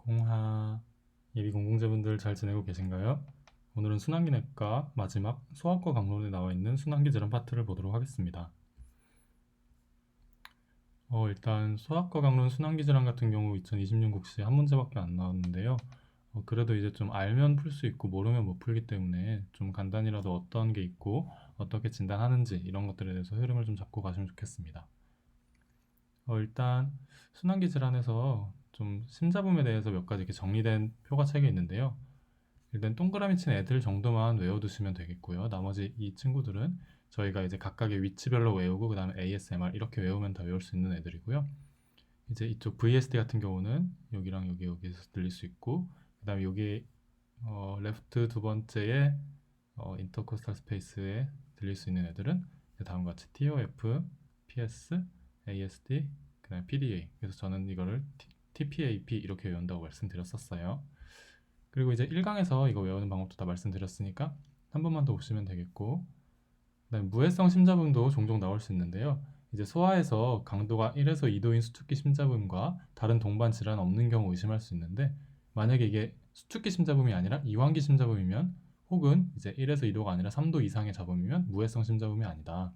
홍하 예비 공공자분들 잘 지내고 계신가요? 오늘은 순환기내과 마지막 소아과 강론에 나와 있는 순환기 질환 파트를 보도록 하겠습니다. 일단 소아과 강론 순환기 질환 같은 경우 2020년 국시에 한 문제밖에 안 나왔는데요. 그래도 이제 좀 알면 풀 수 있고 모르면 못 풀기 때문에 좀 간단히라도 어떤 게 있고 어떻게 진단하는지 이런 것들에 대해서 흐름을 좀 잡고 가시면 좋겠습니다. 일단 순환기 질환에서 좀 심자붐에 대해서 몇 가지 이렇게 정리된 표가 책에 있는데요. 일단 동그라미 친 애들 정도만 외워두시면 되겠고요. 나머지 이 친구들은 저희가 이제 각각의 위치별로 외우고 그 다음에 ASMR 이렇게 외우면 더 외울 수 있는 애들이고요. 이제 이쪽 VSD 같은 경우는 여기랑 여기에서 들릴 수 있고 그 다음에 여기 레프트 두 번째에 인터코스탈 스페이스에 들릴 수 있는 애들은 다음과 같이 TOF, PS, ASD, 그 다음에 PDA. 그래서 저는 이거를 TPAP 이렇게 외운다고 말씀드렸었어요. 그리고 이제 1강에서 이거 외우는 방법도 다 말씀드렸으니까 한 번만 더 보시면 되겠고, 그다음에 무해성 심자붐도 종종 나올 수 있는데요. 이제 소아에서 강도가 1에서 2도인 수축기 심자붐과 다른 동반 질환 없는 경우 의심할 수 있는데, 만약에 이게 수축기 심자붐이 아니라 이완기 심자붐이면, 혹은 이제 1에서 2도가 아니라 3도 이상의 자붐이면 무해성 심자붐이 아니다.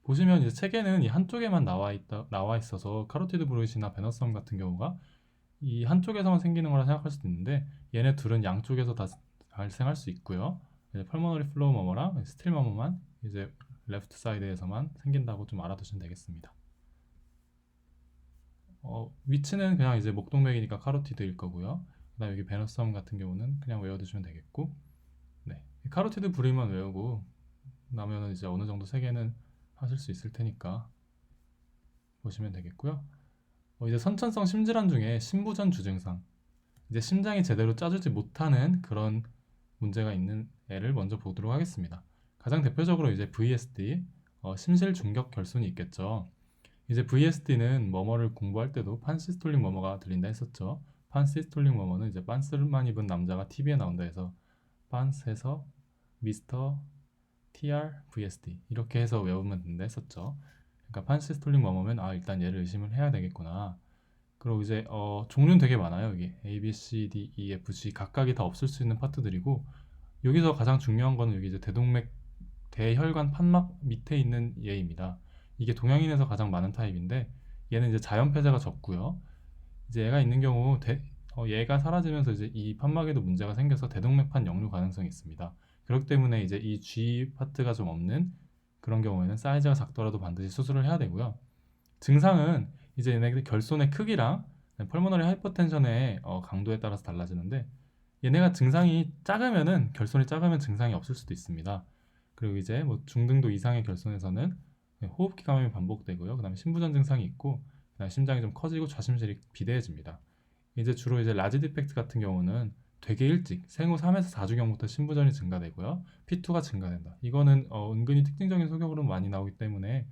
보시면 이제 책에는 이 한쪽에만 나와 있어서 카로티드 브루잇이나 베너섬 같은 경우가 이 한쪽에서만 생기는 거라 생각할 수도 있는데, 얘네 둘은 양쪽에서 다 발생할 수 있고요. 이제 펄모너리 플로우 머머랑 스틸 머머만 이제 레프트 사이드에서만 생긴다고 좀 알아두시면 되겠습니다. 위치는 그냥 이제 목동맥이니까 카로티드일 거고요. 그다음 여기 베너섬 같은 경우는 그냥 외워두시면 되겠고, 네, 카로티드 브루잇만 외우고 나면은 이제 어느 정도 세개는 하실 수 있을 테니까 보시면 되겠고요. 이제 선천성 심질환 중에 심부전 주증상, 이제 심장이 제대로 짜주지 못하는 그런 문제가 있는 애를 먼저 보도록 하겠습니다. 가장 대표적으로 이제 VSD, 심실 중격 결손이 있겠죠. 이제 VSD는 머머를 공부할 때도 판시스톨릭 머머가 들린다 했었죠. 판시스톨릭 머머는 이제 빤스만 입은 남자가 TV에 나온다 해서 빤스에서 미스터 TR VSD 이렇게 해서 외우면 된다 했었죠. 그러니까 판시스톨릭 머머면 일단 얘를 의심을 해야 되겠구나. 그리고 이제 종류는 되게 많아요. 여기 A, B, C, D, E, F, G 각각이 다 없을 수 있는 파트들이고, 여기서 가장 중요한 거는 여기 이제 대동맥 대혈관 판막 밑에 있는 얘입니다. 이게 동양인에서 가장 많은 타입인데, 얘는 이제 자연 폐쇄가 적고요. 이제 얘가 있는 경우 얘가 사라지면서 이제 이 판막에도 문제가 생겨서 대동맥판 역류 가능성이 있습니다. 그렇기 때문에 이제 이 G 파트가 좀 없는 그런 경우에는 사이즈가 작더라도 반드시 수술을 해야 되고요. 증상은 이제 얘네들 결손의 크기랑 펄모너리 하이퍼텐션의 강도에 따라서 달라지는데, 얘네가 증상이 작으면은 결손이 작으면 증상이 없을 수도 있습니다. 그리고 이제 뭐 중등도 이상의 결손에서는 호흡기 감염이 반복되고요. 그다음에 심부전 증상이 있고, 그다음에 심장이 좀 커지고 좌심실이 비대해집니다. 이제 주로 이제 라지 디펙트 같은 경우는 되게 일찍 생후 3에서 4주경부터 심부전이 증가되고요. P2가 증가된다. 이거는 은근히 특징적인 소견으로 많이 나오기 때문에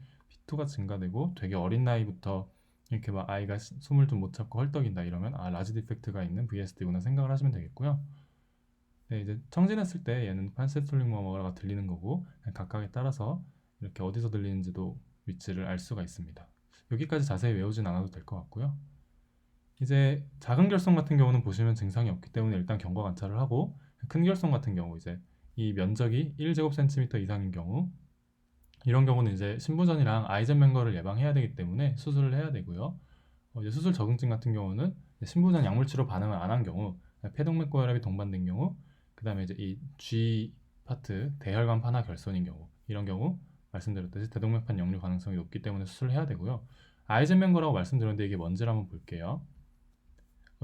P2가 증가되고 되게 어린 나이부터 이렇게 막 아이가 숨을 좀 못 참고 헐떡인다 이러면 라지 디펙트가 있는 VSD구나 생각을 하시면 되겠고요. 네, 이제 청진했을 때 얘는 판세톨링 머머가 들리는 거고, 각각에 따라서 이렇게 어디서 들리는지도 위치를 알 수가 있습니다. 여기까지 자세히 외우진 않아도 될 것 같고요. 이제 작은 결손 같은 경우는 보시면 증상이 없기 때문에 일단 경과 관찰을 하고, 큰 결손 같은 경우 이제 이 면적이 1제곱cm 이상인 경우, 이런 경우는 이제 신부전이랑 아이젠맹거를 예방해야 되기 때문에 수술을 해야 되고요. 이제 수술 적응증 같은 경우는 신부전 약물치료 반응을 안 한 경우, 폐동맥 고혈압이 동반된 경우, 그 다음에 이제 이 G 파트 대혈관 판화 결손인 경우, 이런 경우 말씀드렸듯이 대동맥판 역류 가능성이 높기 때문에 수술을 해야 되고요. 아이젠맹거라고 말씀드렸는데 이게 뭔지를 한번 볼게요.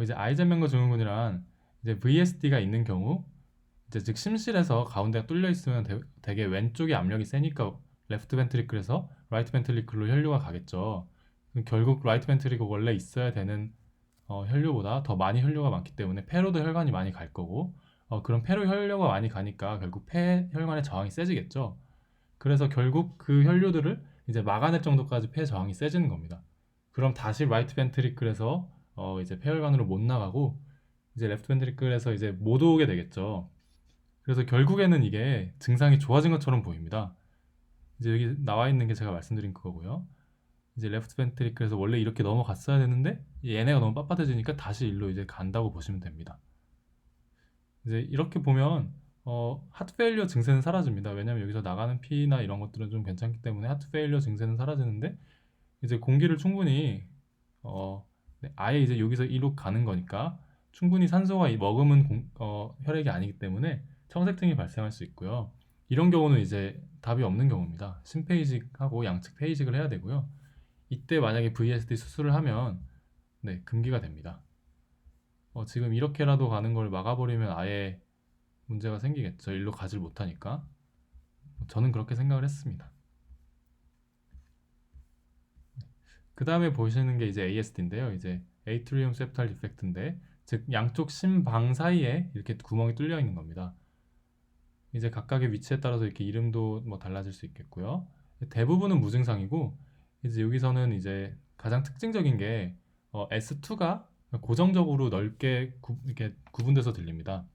이제 아이젠맹거 증후군이란 이제 VSD가 있는 경우, 이제 즉 심실에서 가운데가 뚫려 있으면 되게 왼쪽에 압력이 세니까 레프트 벤트리클에서 라이트 벤트리클로 혈류가 가겠죠. 결국 라이트 벤트리클 원래 있어야 되는 혈류보다 더 많이 혈류가 많기 때문에 폐로도 혈관이 많이 갈 거고, 그럼 폐로 혈류가 많이 가니까 결국 폐 혈관의 저항이 세지겠죠. 그래서 결국 그 혈류들을 이제 막아낼 정도까지 폐 저항이 세지는 겁니다. 그럼 다시 라이트 벤트리클에서 이제 폐혈관으로 못 나가고 이제 레프트 벤트리클에서 이제 못 오게 되겠죠. 그래서 결국에는 이게 증상이 좋아진 것처럼 보입니다. 이제 여기 나와 있는 게 제가 말씀드린 그거고요. 이제 레프트 벤트리클에서 원래 이렇게 넘어갔어야 되는데 얘네가 너무 빳빳해지니까 다시 일로 이제 간다고 보시면 됩니다. 이제 이렇게 보면 하트 페일리어 증세는 사라집니다. 왜냐면 여기서 나가는 피나 이런 것들은 좀 괜찮기 때문에 하트 페일리어 증세는 사라지는데 이제 공기를 충분히 네, 아예 이제 여기서 이로 가는 거니까 충분히 산소가 머금은 혈액이 아니기 때문에 청색증이 발생할 수 있고요. 이런 경우는 이제 답이 없는 경우입니다. 심폐이식하고 양측 폐이식을 해야 되고요. 이때 만약에 VSD 수술을 하면 네, 금기가 됩니다. 지금 이렇게라도 가는 걸 막아버리면 아예 문제가 생기겠죠. 일로 가질 못하니까. 저는 그렇게 생각을 했습니다. 그 다음에 보시는 게 이제 ASD인데요. 이제 에이트리움 세프탈 디펙트인데, 즉 양쪽 심방 사이에 이렇게 구멍이 뚫려 있는 겁니다. 이제 각각의 위치에 따라서 이렇게 이름도 뭐 달라질 수 있겠고요. 대부분은 무증상이고, 이제 여기서는 이제 가장 특징적인 게 S2가 고정적으로 넓게 이렇게 구분돼서 들립니다.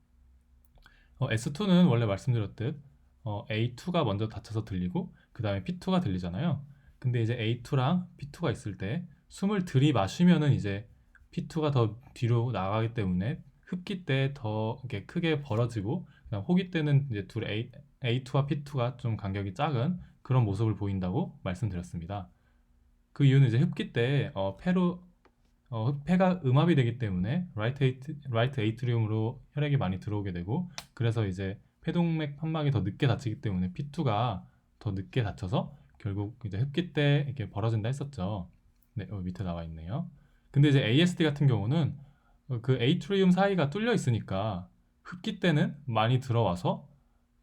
S2는 원래 말씀드렸듯 A2가 먼저 닫혀서 들리고 그 다음에 P2가 들리잖아요. 근데 이제 A2랑 P2가 있을 때 숨을 들이마시면은 이제 P2가 더 뒤로 나가기 때문에 흡기 때 더 이렇게 크게 벌어지고 그다음 호기 때는 이제 A2와 P2가 좀 간격이 작은 그런 모습을 보인다고 말씀드렸습니다. 그 이유는 이제 흡기 때 폐가 음압이 되기 때문에 라이트 에이트리움으로 혈액이 많이 들어오게 되고 그래서 이제 폐동맥 판막이 더 늦게 닫히기 때문에 P2가 더 늦게 닫혀서 결국 이제 흡기 때 이렇게 벌어진다 했었죠. 네, 밑에 나와 있네요. 근데 이제 ASD 같은 경우는 그 에이트리움 사이가 뚫려 있으니까 흡기 때는 많이 들어와서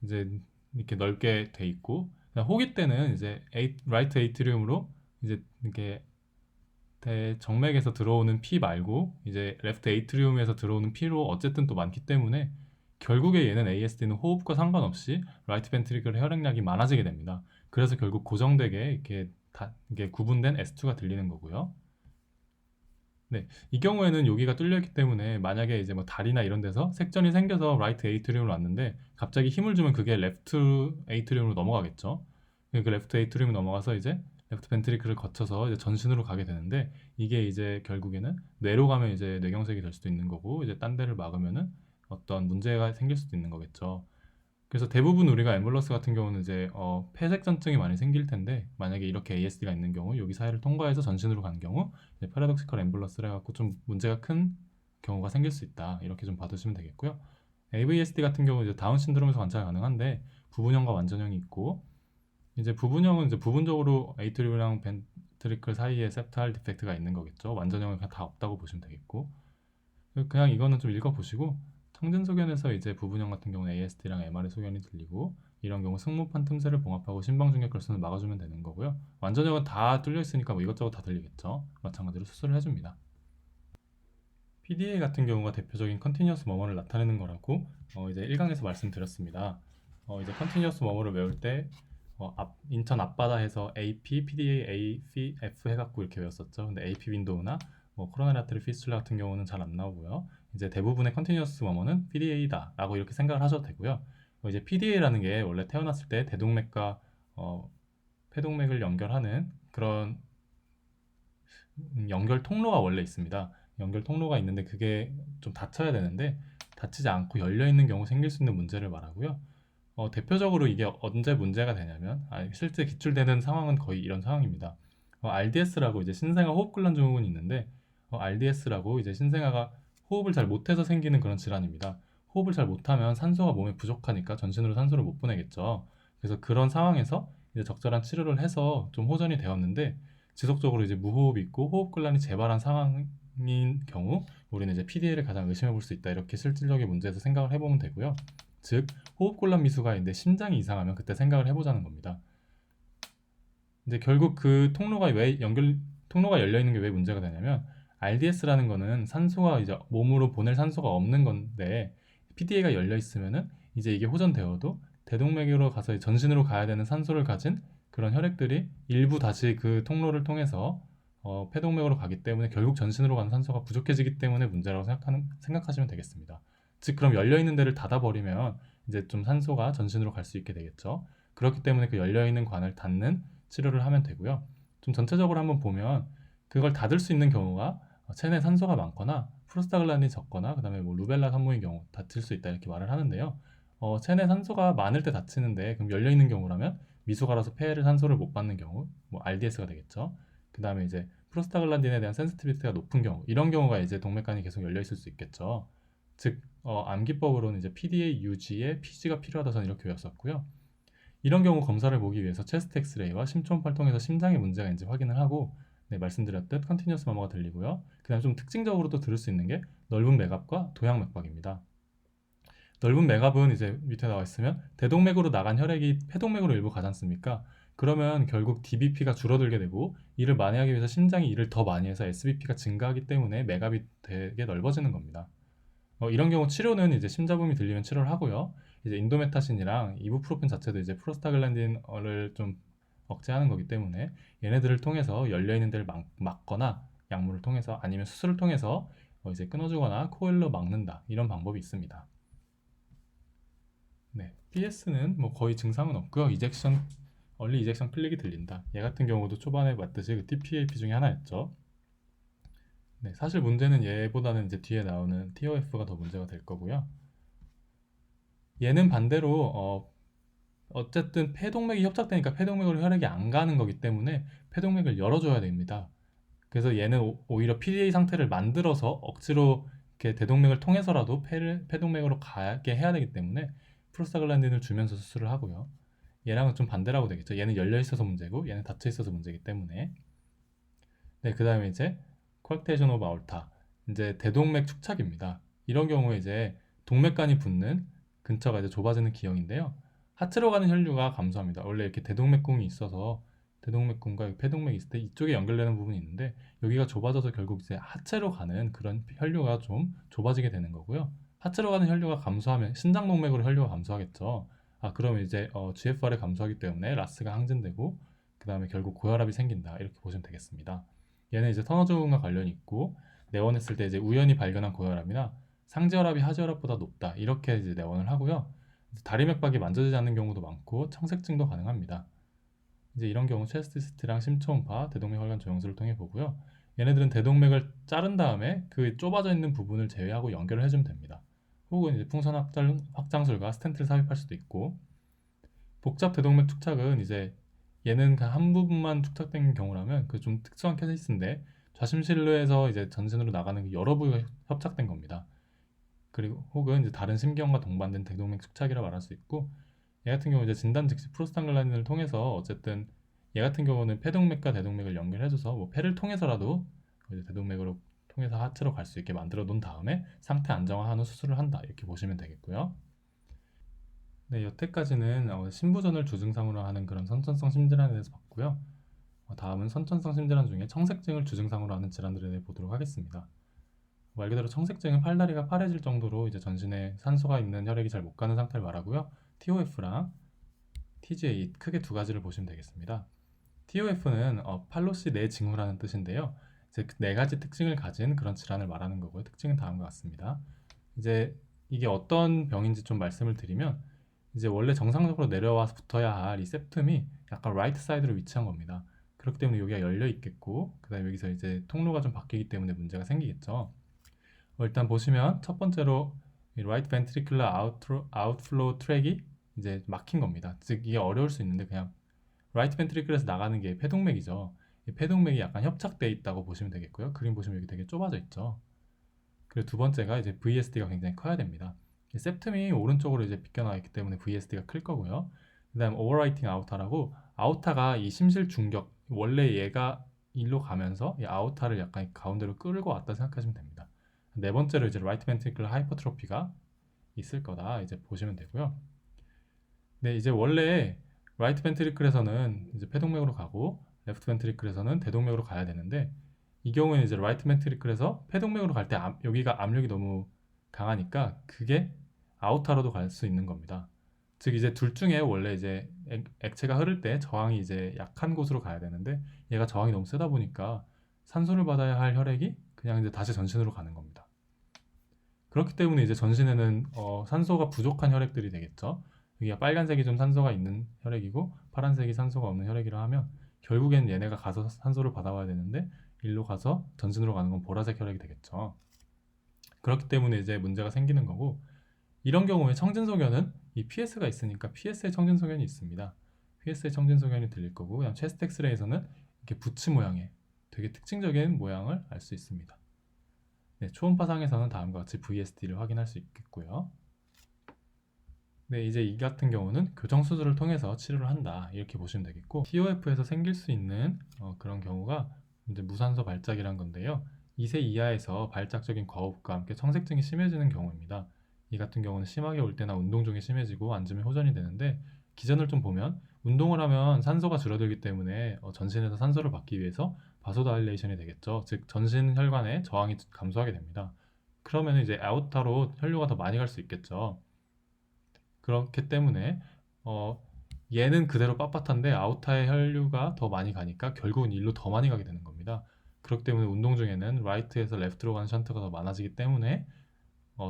이제 이렇게 넓게 돼 있고 호기 때는 이제 라이트 에이트리움으로 이제 이렇게 정맥에서 들어오는 피 말고 이제 레프트 에이트리움에서 들어오는 피로 어쨌든 또 많기 때문에 결국에 얘는 ASD는 호흡과 상관없이 라이트 벤트리클 혈액량이 많아지게 됩니다. 그래서 결국 고정되게 이게 구분된 S2가 들리는 거고요. 네, 이 경우에는 여기가 뚫렸기 때문에 만약에 이제 뭐 다리나 이런 데서 색전이 생겨서 라이트 에이트리움으로 왔는데 갑자기 힘을 주면 그게 레프트 에이트리움으로 넘어가겠죠. 그 레프트 에이트리움 넘어가서 이제 레프트 벤트리클을 거쳐서 이제 전신으로 가게 되는데 이게 이제 결국에는 뇌로 가면 이제 뇌경색이 될 수도 있는 거고 이제 딴 데를 막으면은 어떤 문제가 생길 수도 있는 거겠죠. 그래서 대부분 우리가 앰뷸런스 같은 경우는 이제 폐색전증이 많이 생길 텐데 만약에 이렇게 ASD가 있는 경우 여기 사이를 통과해서 전신으로 간 경우 패러독시컬 앰뷸런스를 해갖고 좀 문제가 큰 경우가 생길 수 있다 이렇게 좀 봐두시면 되겠고요. AVSD 같은 경우 이제 다운 신드롬에서 관찰 가능한데 부분형과 완전형이 있고 이제 부분형은 이제 부분적으로 에이트리움이랑 벤트리클 사이에 septal 디펙트가 있는 거겠죠. 완전형은 그냥 다 없다고 보시면 되겠고 그냥 이거는 좀 읽어보시고 청진 소견에서 이제 부분형 같은 경우는 ASD랑 MR의 소견이 들리고 이런 경우 승모판 틈새를 봉합하고 심방중격결손을 막아주면 되는 거고요. 완전형은 다 뚫려 있으니까 뭐 이것저것 다 들리겠죠. 마찬가지로 수술을 해줍니다. PDA 같은 경우가 대표적인 컨티뉴어스 머머를 나타내는 거라고 이제 1강에서 말씀드렸습니다. 이제 컨티뉴어스 머머를 외울 때 인천 앞바다에서 AP, PDA, A, F 해갖고 이렇게 외웠었죠. 근데 AP 윈도우나 뭐 코로나리 아테리 피스툴라 같은 경우는 잘 안 나오고요. 이제 대부분의 컨티뉴어스 머머는 PDA다 라고 이렇게 생각을 하셔도 되고요. 이제 PDA라는 게 원래 태어났을 때 대동맥과 폐동맥을 연결하는 그런 연결 통로가 원래 있습니다. 연결 통로가 있는데 그게 좀 닫혀야 되는데 닫히지 않고 열려 있는 경우 생길 수 있는 문제를 말하고요. 대표적으로 이게 언제 문제가 되냐면 실제 기출되는 상황은 거의 이런 상황입니다. RDS라고 이제 신생아 호흡곤란 증후군이 있는데 RDS라고 이제 신생아가 호흡을 잘 못해서 생기는 그런 질환입니다. 호흡을 잘 못하면 산소가 몸에 부족하니까 전신으로 산소를 못 보내겠죠. 그래서 그런 상황에서 이제 적절한 치료를 해서 좀 호전이 되었는데 지속적으로 이제 무호흡이 있고 호흡곤란이 재발한 상황인 경우 우리는 이제 PDA를 가장 의심해 볼 수 있다 이렇게 실질적인 문제에서 생각을 해보면 되고요. 즉 호흡곤란 미수가 있는데 심장이 이상하면 그때 생각을 해보자는 겁니다. 이제 결국 그 통로가 열려 있는 게 왜 문제가 되냐면 RDS라는 거는 산소가 이제 몸으로 보낼 산소가 없는 건데 PDA가 열려 있으면은 이제 이게 호전되어도 대동맥으로 가서 전신으로 가야 되는 산소를 가진 그런 혈액들이 일부 다시 그 통로를 통해서 폐동맥으로 가기 때문에 결국 전신으로 가는 산소가 부족해지기 때문에 문제라고 생각하시면 되겠습니다. 즉 그럼 열려 있는 데를 닫아버리면 이제 좀 산소가 전신으로 갈 수 있게 되겠죠. 그렇기 때문에 그 열려 있는 관을 닫는 치료를 하면 되고요. 좀 전체적으로 한번 보면 그걸 닫을 수 있는 경우가 체내 산소가 많거나 프로스타글란딘이 적거나 그다음에 뭐 루벨라 산모인 경우 닫힐 수 있다 이렇게 말을 하는데요. 체내 산소가 많을 때 닫히는데 그럼 열려 있는 경우라면 미숙아라서 폐를 산소를 못 받는 경우 뭐 RDS가 되겠죠. 그다음에 이제 프로스타글란딘에 대한 센시티비티가 높은 경우 이런 경우가 이제 동맥관이 계속 열려 있을 수 있겠죠. 즉 암기법으로는 이제 PDA 유지에 PG가 필요하다 저는 이렇게 외웠었고요. 이런 경우 검사를 보기 위해서 체스트 엑스레이와 심초음파를 통해서 심장에 문제가 있는지 확인을 하고 네, 말씀드렸듯 컨티뉴어스 마머가 들리고요. 그다음 좀 특징적으로 또 들을 수 있는 게 넓은 맥압과 도양맥박입니다. 넓은 맥압은 이제 밑에 나와 있으면 대동맥으로 나간 혈액이 폐동맥으로 일부 가지 않습니까? 그러면 결국 DBP가 줄어들게 되고 이를 만회하기 위해서 심장이 일을 더 많이 해서 SBP가 증가하기 때문에 맥압이 되게 넓어지는 겁니다. 이런 경우 치료는 이제 심자붐이 들리면 치료를 하고요. 이제 인도메타신이랑 이부프로펜 자체도 이제 프로스타글란딘을 좀 억제하는 거기 때문에 얘네들을 통해서 열려 있는 데를 막거나 약물을 통해서 아니면 수술을 통해서 이제 끊어주거나 코일로 막는다 이런 방법이 있습니다. 네, PS는 뭐 거의 증상은 없고요. 이젝션 얼리 이젝션 클릭이 들린다. 얘 같은 경우도 초반에 봤듯이 그 TPAP 중에 하나였죠. 네, 사실 문제는 얘보다는 이제 뒤에 나오는 TOF가 더 문제가 될 거고요. 얘는 반대로 어쨌든 폐동맥이 협착되니까 폐동맥으로 혈액이 안 가는 거기 때문에 폐동맥을 열어줘야 됩니다. 그래서 얘는 오히려 PDA 상태를 만들어서 억지로 이렇게 대동맥을 통해서라도 폐동맥으로 가게 해야 되기 때문에 프로스타글란딘을 주면서 수술을 하고요. 얘랑은 좀 반대라고 되겠죠. 얘는 열려 있어서 문제고 얘는 닫혀 있어서 문제이기 때문에. 네, 그 다음에 이제 콜텍테이션 오브 아울타. 이제 대동맥 축착입니다. 이런 경우에 이제 동맥관이 붙는 근처가 이제 좁아지는 기형인데요. 하체로 가는 혈류가 감소합니다. 원래 이렇게 대동맥궁이 있어서 대동맥궁과 폐동맥이 있을 때 이쪽에 연결되는 부분이 있는데 여기가 좁아져서 결국 이제 하체로 가는 그런 혈류가 좀 좁아지게 되는 거고요. 하체로 가는 혈류가 감소하면 신장동맥으로 혈류가 감소하겠죠. 그러면 이제 GFR이 감소하기 때문에 라스가 항진되고 그 다음에 결국 고혈압이 생긴다 이렇게 보시면 되겠습니다. 얘는 이제 터너증후군과 관련이 있고 내원했을 때 이제 우연히 발견한 고혈압이나 상지혈압이 하지혈압보다 높다 이렇게 이제 내원을 하고요. 다리맥박이 만져지지 않는 경우도 많고 청색증도 가능합니다. 이제 이런 경우 체스트시트랑 심초음파, 대동맥 혈관 조영술을 통해 보고요. 얘네들은 대동맥을 자른 다음에 그 좁아져 있는 부분을 제외하고 연결을 해주면 됩니다. 혹은 이제 풍선 확장술과 스텐트를 삽입할 수도 있고 복잡 대동맥 축착은 이제 얘는 한 부분만 축착된 경우라면 그 좀 특수한 케이스인데 좌심실로에서 이제 전신으로 나가는 여러 부위가 협착된 겁니다. 그리고 혹은 이제 다른 심경과 동반된 대동맥 축착이라 말할 수 있고 얘 같은 경우 이제 진단 즉시 프로스탄글란딘을 통해서 어쨌든 얘 같은 경우는 폐동맥과 대동맥을 연결해줘서 뭐 폐를 통해서라도 이제 대동맥으로 통해서 하체로 갈 수 있게 만들어 놓은 다음에 상태 안정화한 후 수술을 한다 이렇게 보시면 되겠고요. 네, 여태까지는 신부전을 주증상으로 하는 그런 선천성 심질환에 대해서 봤고요. 다음은 선천성 심질환 중에 청색증을 주증상으로 하는 질환들에 대해 보도록 하겠습니다. 말 그대로 청색증은 팔다리가 파래질 정도로 이제 전신에 산소가 있는 혈액이 잘 못 가는 상태를 말하고요. TOF랑 TGA 크게 두 가지를 보시면 되겠습니다. TOF는 팔로시 내 징후라는 뜻인데요. 이제 네 가지 특징을 가진 그런 질환을 말하는 거고요. 특징은 다음과 같습니다. 이제 이게 어떤 병인지 좀 말씀을 드리면 이제 원래 정상적으로 내려와서 붙어야 할 이 septum이 약간 라이트 사이드로 위치한 겁니다. 그렇기 때문에 여기가 열려 있겠고 그 다음에 여기서 이제 통로가 좀 바뀌기 때문에 문제가 생기겠죠. 일단 보시면 첫 번째로 이 right ventricular outflow 트랙이 이제 막힌 겁니다. 즉 이게 어려울 수 있는데 그냥 right ventricular에서 나가는 게 폐동맥이죠. 이 폐동맥이 약간 협착되어 있다고 보시면 되겠고요. 그림 보시면 여기 되게 좁아져 있죠. 그리고 두 번째가 이제 VSD가 굉장히 커야 됩니다. 이 septum이 오른쪽으로 이제 비껴나와 있기 때문에 VSD가 클 거고요. 그다음 overwriting 아우타라고 아우타가 이 심실 중격 원래 얘가 일로 가면서 이 아우타를 약간 가운데로 끌고 왔다 생각하시면 됩니다. 네 번째로 이제 right ventricular hypertrophy가 있을 거다 이제 보시면 되고요. 네, 이제 원래 right ventricle에서는 이제 폐동맥으로 가고 left ventricle에서는 대동맥으로 가야 되는데 이 경우에는 이제 right ventricle에서 폐동맥으로 갈 때 여기가 압력이 너무 강하니까 그게 아우타로도 갈 수 있는 겁니다. 즉 이제 둘 중에 원래 이제 액체가 흐를 때 저항이 이제 약한 곳으로 가야 되는데 얘가 저항이 너무 세다 보니까 산소를 받아야 할 혈액이 그냥 이제 다시 전신으로 가는 겁니다. 그렇기 때문에 이제 전신에는 산소가 부족한 혈액들이 되겠죠. 여기가 빨간색이 좀 산소가 있는 혈액이고 파란색이 산소가 없는 혈액이라 하면 결국엔 얘네가 가서 산소를 받아와야 되는데 일로 가서 전신으로 가는 건 보라색 혈액이 되겠죠. 그렇기 때문에 이제 문제가 생기는 거고, 이런 경우에 청진소견은 이 PS가 있으니까 PS의 청진소견이 있습니다. PS의 청진소견이 들릴 거고, 그냥 체스트 엑스레이에서는 이렇게 부츠 모양의 되게 특징적인 모양을 알 수 있습니다. 네, 초음파상에서는 다음과 같이 VSD를 확인할 수 있겠고요. 네, 이제 이 같은 경우는 교정 수술을 통해서 치료를 한다, 이렇게 보시면 되겠고, TOF에서 생길 수 있는 그런 경우가 이제 무산소 발작이란 건데요. 2세 이하에서 발작적인 과호흡과 함께 청색증이 심해지는 경우입니다. 이 같은 경우는 심하게 올 때나 운동 중에 심해지고 앉으면 호전이 되는데, 기전을 좀 보면 운동을 하면 산소가 줄어들기 때문에 전신에서 산소를 받기 위해서 바소다일레이션이 되겠죠. 즉 전신 혈관의 저항이 감소하게 됩니다. 그러면 이제 아오타로 혈류가 더 많이 갈 수 있겠죠. 그렇기 때문에 어, 얘는 그대로 빳빳한데 아오타의 혈류가 더 많이 가니까 결국은 일로 더 많이 가게 되는 겁니다. 그렇기 때문에 운동 중에는 라이트에서 레프트로 가는 션트가 더 많아지기 때문에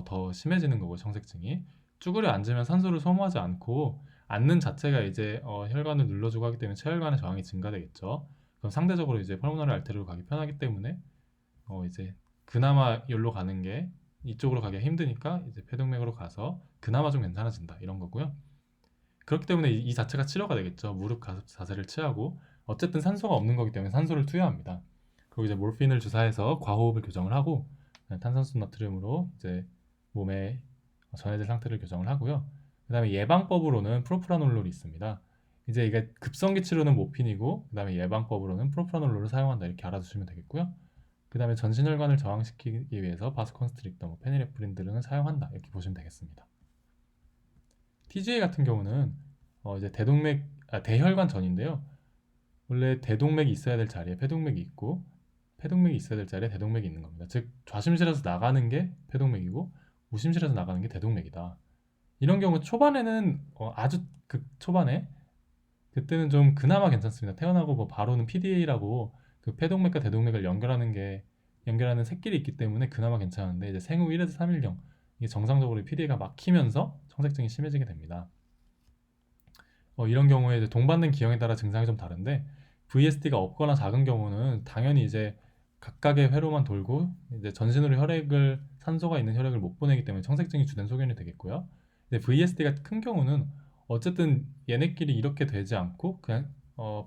더 심해지는 거고, 청색증이. 쭈그려 앉으면 산소를 소모하지 않고 앉는 자체가 이제 혈관을 눌러주고 하기 때문에 체혈관의 저항이 증가되겠죠. 그럼 상대적으로 이제 펄모너리 알테리로 가기 편하기 때문에 이제 그나마 여기로 가는 게, 이쪽으로 가기가 힘드니까 이제 폐동맥으로 가서 그나마 좀 괜찮아진다, 이런 거고요. 그렇기 때문에 이 자체가 치료가 되겠죠. 무릎 가습 자세를 취하고, 어쨌든 산소가 없는 거기 때문에 산소를 투여합니다. 그리고 이제 몰핀을 주사해서 과호흡을 교정을 하고, 탄산수 나트륨으로 이제 몸에 전해질 상태를 교정을 하고요. 그 다음에 예방법으로는 프로프라놀롤이 있습니다. 이제 이게 급성기 치료는 모핀이고, 그 다음에 예방법으로는 프로프라놀롤을 사용한다, 이렇게 알아두시면 되겠고요. 그 다음에 전신혈관을 저항시키기 위해서 바스콘스트릭터, 페니레프린 등을 사용한다, 이렇게 보시면 되겠습니다. TGA 같은 경우는 이제 대혈관 전인데요. 원래 대동맥이 있어야 될 자리에 폐동맥이 있고, 폐동맥이 있어야 될 자리에 대동맥이 있는 겁니다. 즉 좌심실에서 나가는 게 폐동맥이고 우심실에서 나가는 게 대동맥이다. 이런 경우 초반에는 아주 초반에 그때는 좀 그나마 괜찮습니다. 태어나고 뭐 바로는 PDA라고 그 폐동맥과 대동맥을 연결하는 새끼리 있기 때문에 그나마 괜찮은데, 이제 생후 1에서 3일경 이게 정상적으로 PDA가 막히면서 청색증이 심해지게 됩니다. 이런 경우에 이제 동받는 기형에 따라 증상이 좀 다른데, VSD가 없거나 작은 경우는 당연히 이제 각각의 회로만 돌고 이제 전신으로 산소가 있는 혈액을 못 보내기 때문에 청색증이 주된 소견이 되겠고요. 근데 VSD가 큰 경우는 어쨌든 얘네끼리 이렇게 되지 않고 그냥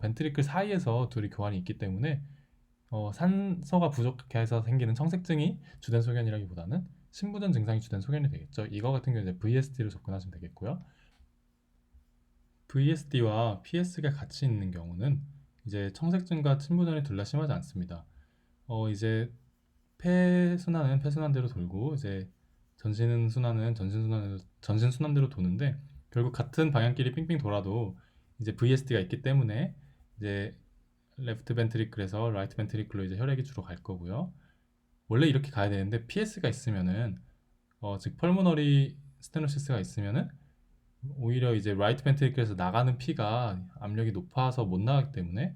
벤트리클 사이에서 둘이 교환이 있기 때문에 산소가 부족해서 생기는 청색증이 주된 소견이라기보다는 신부전 증상이 주된 소견이 되겠죠. 이거 같은 경우는 이제 VSD로 접근하시면 되겠고요. VSD와 PS가 같이 있는 경우는 이제 청색증과 침부전이 둘 다 심하지 않습니다. 이제 폐순환은 폐순환대로 돌고, 이제 전신 순환대로 도는데, 결국 같은 방향끼리 삥삥 돌아도 이제 VSD가 있기 때문에 이제 레프트 벤트리클에서 라이트 벤트리클로 이제 혈액이 주로 갈 거고요. 원래 이렇게 가야 되는데 PS가 있으면은 즉 펄모너리 스테노시스가 있으면은 오히려 이제 라이트 벤트리클에서 나가는 피가 압력이 높아서 못 나가기 때문에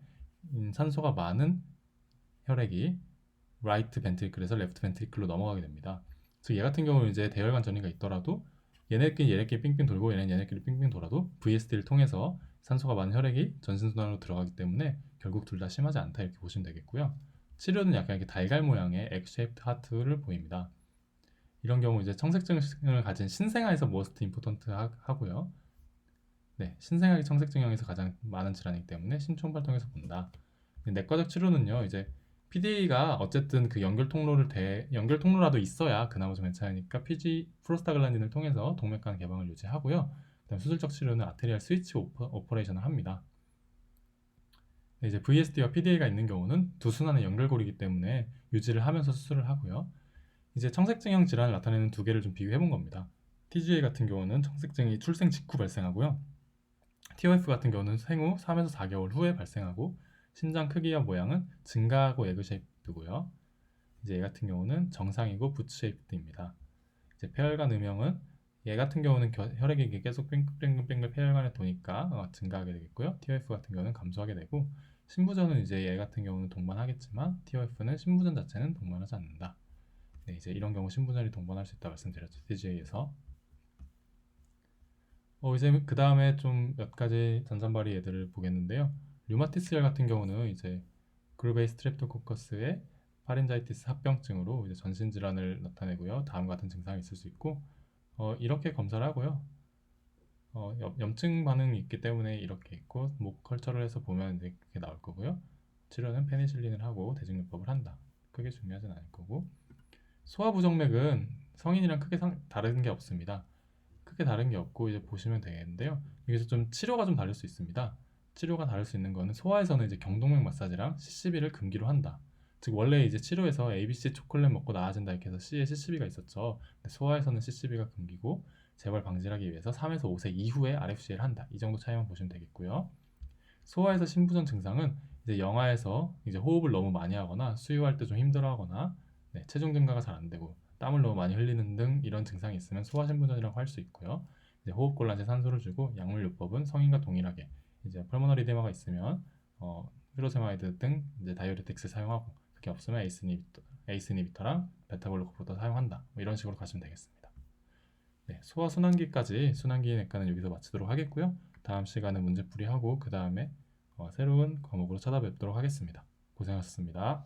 산소가 많은 혈액이 라이트 벤트리클에서 레프트 벤트리클로 넘어가게 됩니다. 그래서 얘 같은 경우는 이제 대혈관 전이가 있더라도 얘네끼리 삥삥 돌고 얘네끼리 삥삥 돌아도 VSD를 통해서 산소가 많은 혈액이 전신순환으로 들어가기 때문에 결국 둘 다 심하지 않다, 이렇게 보시면 되겠고요. 치료는 약간 이렇게 달걀 모양의 엑쉐이프드 하트를 보입니다. 이런 경우 이제 청색증을 가진 신생아에서 모스트 임포턴트 하고요. 네, 신생아기 청색증형에서 가장 많은 질환이기 때문에 신초음파를 통해서 본다. 내과적 치료는요, 이제 PDA가 어쨌든 그 연결 통로라도 있어야 그나마 좀 괜찮으니까 프로스타글란딘을 통해서 동맥관 개방을 유지하고요. 그다음 수술적 치료는 아테리얼 스위치 오퍼레이션을 합니다. 네, 이제 VSD와 PDA가 있는 경우는 두 순환의 연결고리이기 때문에 유지를 하면서 수술을 하고요. 이제 청색증형 질환을 나타내는 두 개를 좀 비교해 본 겁니다. TGA 같은 경우는 청색증이 출생 직후 발생하고요. TOF 같은 경우는 생후 3에서 4개월 후에 발생하고, 신장 크기와 모양은 증가하고 에그 쉐이프드고요. 이제 얘 같은 경우는 정상이고 부츠 쉐이프드입니다. 이제 폐혈관 음영은 얘 같은 경우는 혈액이 계속 빙글빙글 폐혈관에 도니까 증가하게 되겠고요. TOF 같은 경우는 감소하게 되고, 신부전은 이제 얘 같은 경우는 동반하겠지만 TOF는 신부전 자체는 동반하지 않는다. 네, 이제 이런 경우 신부전이 동반할 수 있다 말씀드렸죠, TGA에서. 이제 그 다음에 좀 몇 가지 잔잔바리 애들을 보겠는데요. 류마티스열 같은 경우는 이제 그루베이 스트랩토코커스의 파렌자이티스 합병증으로 이제 전신 질환을 나타내고요. 다음과 같은 증상이 있을 수 있고 이렇게 검사를 하고요. 염증 반응이 있기 때문에 이렇게 있고 목 컬처를 해서 보면 이제 그게 나올 거고요. 치료는 페니실린을 하고 대증요법을 한다. 크게 중요하진 않을 거고 소화부정맥은 성인이랑 크게 다른 게 없습니다. 크게 다른 게 없고 이제 보시면 되겠는데요. 여기서 좀 치료가 좀 다를 수 있습니다. 치료가 다를 수 있는 거는 소아에서는 이제 경동맥 마사지랑 CCB를 금기로 한다. 즉 원래 이제 치료에서 ABC 초콜릿 먹고 나아진다 이렇게 해서 C에 CCB가 있었죠. 근데 소아에서는 CCB가 금기고 재발 방지를 하기 위해서 3에서 5세 이후에 RFC를 한다. 이 정도 차이만 보시면 되겠고요. 소아에서 신부전 증상은 이제 영아에서 이제 호흡을 너무 많이 하거나 수유할 때 좀 힘들어하거나 체중 증가가 잘 안 되고 땀을 너무 많이 흘리는 등 이런 증상이 있으면 소아 신부전이라고 할 수 있고요. 이제 호흡곤란제 산소를 주고 약물요법은 성인과 동일하게 이제 펄모너리 데마가 있으면 피로세마이드 등 이제 다이어리틱스 사용하고 그게 없으면 에이스 이니비터랑 베타블로커부터 사용한다. 뭐 이런 식으로 가시면 되겠습니다. 네, 소아 순환기까지 순환기 내과는 여기서 마치도록 하겠고요. 다음 시간은 문제풀이하고 그 다음에 새로운 과목으로 찾아뵙도록 하겠습니다. 고생하셨습니다.